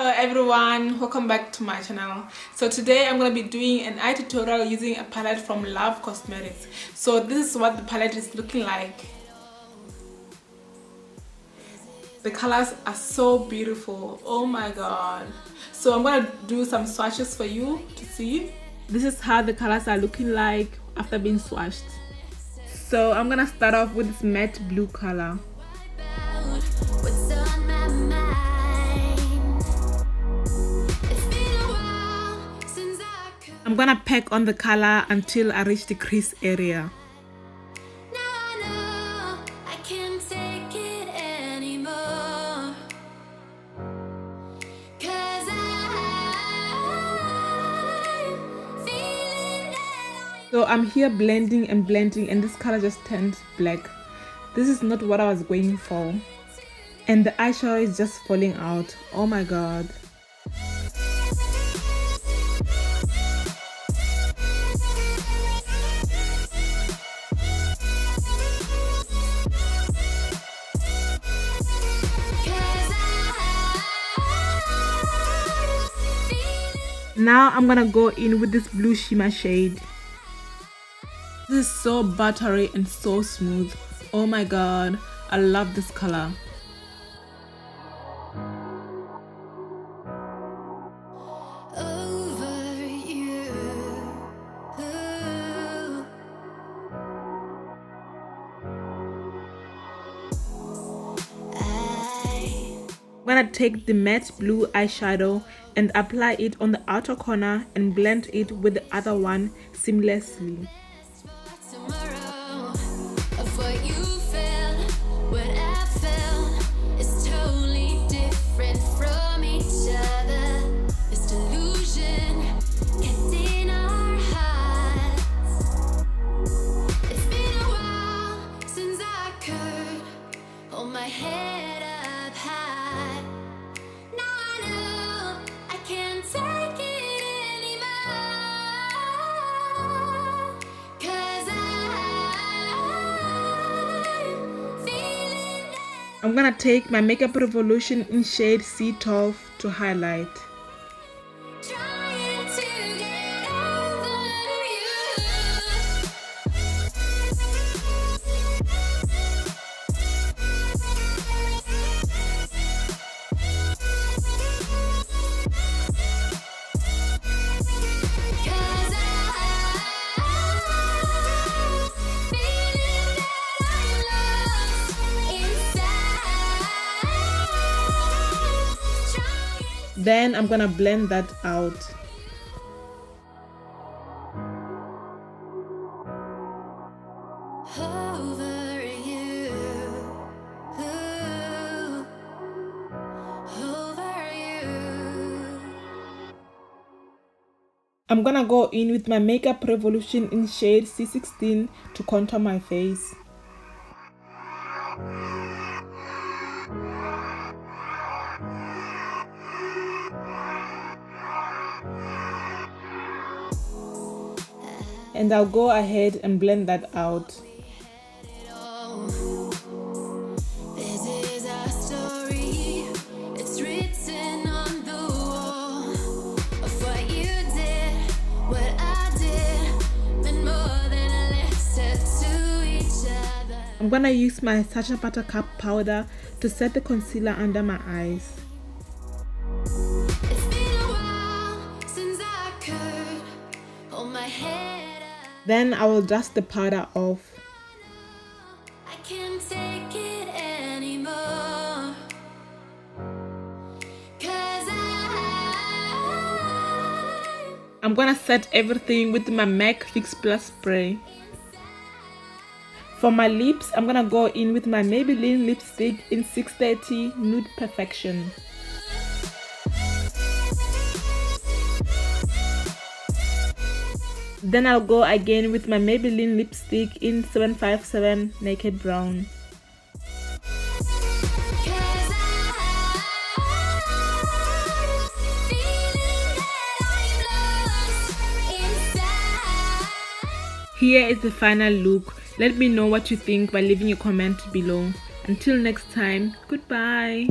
Hello everyone, welcome back to my channel. So today I'm going to be doing an eye tutorial using a palette from L.O.V Cosmetics. So this is what the palette is looking like. The colors are so beautiful, oh my god. So I'm going to do some swatches for you to see. This is how the colors are looking like after being swatched. So I'm going to start off with this matte blue color. I'm gonna pack on the color until I reach the crease area. So I'm here blending and blending and this color just turned black. This is not what I was going for. And the eyeshadow is just falling out. Oh my god. Now I'm gonna go in with this blue shimmer shade. This is so buttery and so smooth. Oh my god, I love this color. I'm gonna take the matte blue eyeshadow and apply it on the outer corner and blend it with the other one seamlessly. I'm gonna take my Makeup Revolution in shade C12 to highlight. Then I'm gonna blend that out. I'm gonna go in with my Makeup Revolution in shade C16 to contour my face. And I'll go ahead and blend that out. I'm gonna use my Sacha Buttercup powder to set the concealer under my eyes. Then I will dust the powder off. I can't take it anymore. I'm gonna set everything with my MAC Fix Plus spray. For my lips, I'm gonna go in with my Maybelline lipstick in 630 Nude Perfection. Then I'll go again with my Maybelline lipstick in 757 Naked Brown. Here is the final look. Let me know what you think by leaving a comment below. Until next time, goodbye.